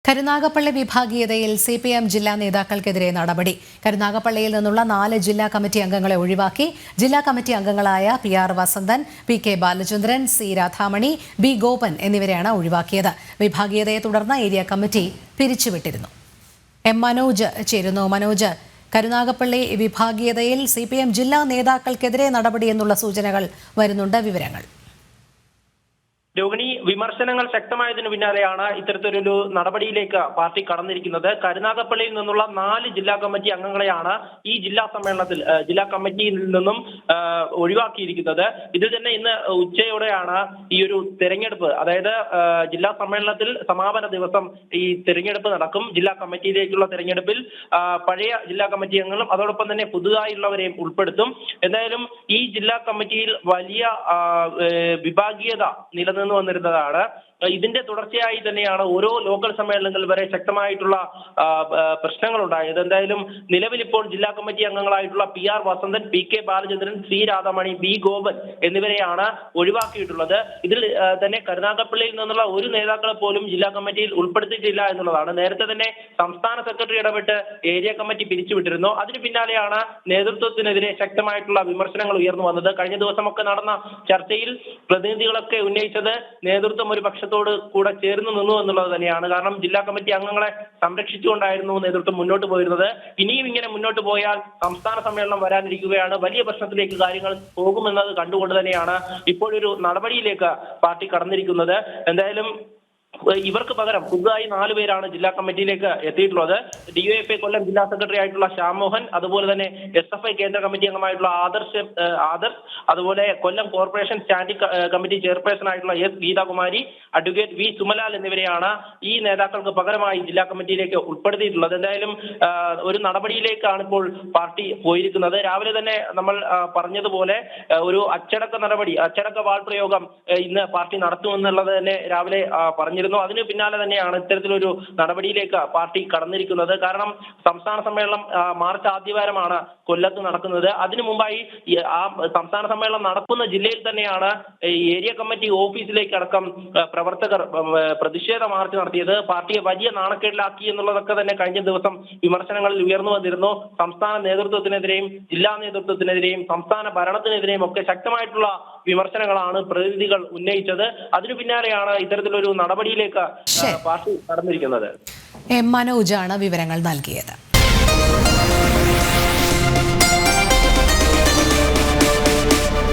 Karunagappally വിഭാഗീയതയിൽ CPM ജില്ലാ നേതാക്കൾക്കെതിരെ നടപടി. കരുനാഗപ്പള്ളിയിൽ നിന്നുള്ള 4 ജില്ലാ കമ്മിറ്റി അംഗങ്ങളെ ഒഴിവാക്കി. ജില്ലാ കമ്മിറ്റി അംഗങ്ങളായ PR Vasanthan, PK Balachandran, C Radhamani, B Gopan എന്നിവരെയാണ് ഒഴിവാക്കിയത്. വിഭാഗീയതയെ തുടർന്ന് ഏരിയ കമ്മിറ്റി പിരിച്ചുവിട്ടിരുന്നു. M മനോജ് ചേരുന്നു. മനോജ്, കരുനാഗപ്പള്ളി വിഭാഗീയതയിൽ CPM ജില്ലാ നേതാക്കൾക്കെതിരെ നടപടി എന്നുള്ള സൂചനകൾ വരുന്നുണ്ട്. വിവരങ്ങൾ. രോഹിണി, വിമർശനങ്ങൾ ശക്തമായതിനു പിന്നാലെയാണ് ഇത്തരത്തിലൊരു നടപടിയിലേക്ക് പാർട്ടി കടന്നിരിക്കുന്നത്. കരുനാഗപ്പള്ളിയിൽ നിന്നുള്ള 4 ജില്ലാ കമ്മിറ്റി അംഗങ്ങളെയാണ് ഈ ജില്ലാ സമ്മേളനത്തിൽ ജില്ലാ കമ്മിറ്റിയിൽ നിന്നും ഒഴിവാക്കിയിരിക്കുന്നത്. ഇതിൽ തന്നെ ഇന്ന് ഉച്ചയോടെയാണ് ഈ ഒരു തെരഞ്ഞെടുപ്പ്, അതായത് ജില്ലാ സമ്മേളനത്തിൽ സമാപന ദിവസം ഈ തെരഞ്ഞെടുപ്പ് നടക്കും. ജില്ലാ കമ്മിറ്റിയിലേക്കുള്ള തെരഞ്ഞെടുപ്പിൽ പഴയ ജില്ലാ കമ്മിറ്റി അംഗങ്ങളും അതോടൊപ്പം തന്നെ പുതുതായുള്ളവരെയും ഉൾപ്പെടുത്തും. എന്തായാലും ഈ ജില്ലാ കമ്മിറ്റിയിൽ വലിയ വിഭാഗീയത നിലനിന്ന് വന്നിരുന്നതാണ്. ഇതിന്റെ തുടർച്ചയായി തന്നെയാണ് ഓരോ ലോക്കൽ സമ്മേളനങ്ങൾ വരെ ശക്തമായിട്ടുള്ള പ്രശ്നങ്ങൾ ഉണ്ടായത്. എന്തായാലും നിലവിൽ ഇപ്പോൾ ജില്ലാ കമ്മിറ്റി അംഗങ്ങളായിട്ടുള്ള PR Vasanthan, PK Balachandran, C Radhamani, B Gopan എന്നിവരെയാണ് ഒഴിവാക്കിയിട്ടുള്ളത്. ഇതിൽ തന്നെ കരുനാഗപ്പള്ളിയിൽ നിന്നുള്ള ഒരു നേതാക്കളെ പോലും ജില്ലാ കമ്മിറ്റിയിൽ ഉൾപ്പെടുത്തിയിട്ടില്ല എന്നുള്ളതാണ്. നേരത്തെ തന്നെ സംസ്ഥാന സെക്രട്ടറി ഇടപെട്ട് ഏരിയ കമ്മിറ്റി പിരിച്ചുവിട്ടിരുന്നു. അതിന് പിന്നാലെയാണ് നേതൃത്വത്തിനെതിരെ ശക്തമായിട്ടുള്ള വിമർശനങ്ങൾ ഉയർന്നു വന്നത്. കഴിഞ്ഞ ദിവസമൊക്കെ നടന്ന ചർച്ചയിൽ പ്രതിനിധികളൊക്കെ ഉന്നയിച്ചത് നേതൃത്വം ഒരു പക്ഷത്തോട് കൂടെ ചേർന്ന് നിന്നു എന്നുള്ളത് തന്നെയാണ്. കാരണം ജില്ലാ കമ്മിറ്റി അംഗങ്ങളെ സംരക്ഷിച്ചുകൊണ്ടായിരുന്നു നേതൃത്വം മുന്നോട്ട് പോയിരുന്നത്. ഇനിയും ഇങ്ങനെ മുന്നോട്ട് പോയാൽ സംസ്ഥാന സമ്മേളനം വരാനിരിക്കുകയാണ്. വലിയ പ്രശ്നത്തിലേക്ക് കാര്യങ്ങൾ പോകുമെന്നത് കണ്ടുകൊണ്ട് തന്നെയാണ് ഇപ്പോഴൊരു നടപടിയിലേക്ക് പാർട്ടി കടന്നിരിക്കുന്നത്. എന്തായാലും ഇവർക്ക് പകരം പുതുതായി 4 പേരാണ് ജില്ലാ കമ്മിറ്റിയിലേക്ക് എത്തിയിട്ടുള്ളത്. DYFI കൊല്ലം ജില്ലാ സെക്രട്ടറി ആയിട്ടുള്ള ശ്യാം മോഹൻ, അതുപോലെ തന്നെ SFI കേന്ദ്ര കമ്മിറ്റി അംഗമായിട്ടുള്ള ആദർശ്, അതുപോലെ കൊല്ലം കോർപ്പറേഷൻ സ്റ്റാൻഡിംഗ് കമ്മിറ്റി ചെയർപേഴ്സൺ ആയിട്ടുള്ള S Geethakumari, advocate V Sumalal എന്നിവരെയാണ് ഈ നേതാക്കൾക്ക് പകരമായി ജില്ലാ കമ്മിറ്റിയിലേക്ക് ഉൾപ്പെടുത്തിയിട്ടുള്ളത്. എന്തായാലും ഒരു നടപടിയിലേക്കാണ് ഇപ്പോൾ പാർട്ടി പോയിരിക്കുന്നത്. രാവിലെ തന്നെ നമ്മൾ പറഞ്ഞതുപോലെ ഒരു അച്ചടക്ക വാൾ പ്രയോഗം ഇന്ന് പാർട്ടി നടത്തുമെന്നുള്ളത് തന്നെ രാവിലെ പറഞ്ഞിരുന്നു. അതിന് പിന്നാലെ തന്നെയാണ് ഇത്തരത്തിലൊരു നടപടിയിലേക്ക് പാർട്ടി കടന്നിരിക്കുന്നത്. കാരണം സംസ്ഥാന സമ്മേളനം മാർച്ച് ആദ്യവാരമാണ് കൊല്ലത്ത് നടക്കുന്നത്. അതിനു മുമ്പായി ആ സംസ്ഥാന സമ്മേളനം നടക്കുന്ന ജില്ലയിൽ തന്നെയാണ് ഏരിയ കമ്മിറ്റി ഓഫീസിലേക്ക് അടക്കം പ്രവർത്തകർ പ്രതിഷേധ മാർച്ച് നടത്തിയത്. പാർട്ടിയെ വലിയ നാണക്കേടിലാക്കി എന്നുള്ളതൊക്കെ തന്നെ കഴിഞ്ഞ ദിവസം വിമർശനങ്ങളിൽ ഉയർന്നു വന്നിരുന്നു. സംസ്ഥാന നേതൃത്വത്തിനെതിരെയും ജില്ലാ നേതൃത്വത്തിനെതിരെയും സംസ്ഥാന ഭരണത്തിനെതിരെയും ഒക്കെ ശക്തമായിട്ടുള്ള വിമർശനങ്ങളാണ് പ്രതിനിധികൾ ഉന്നയിച്ചത്. അതിനു പിന്നാലെയാണ് ഇത്തരത്തിലൊരു നടപടിയിലേക്ക് പാർട്ടി കടന്നിരിക്കുന്നത്. M മനോജാണ് വിവരങ്ങൾ നൽകിയത്.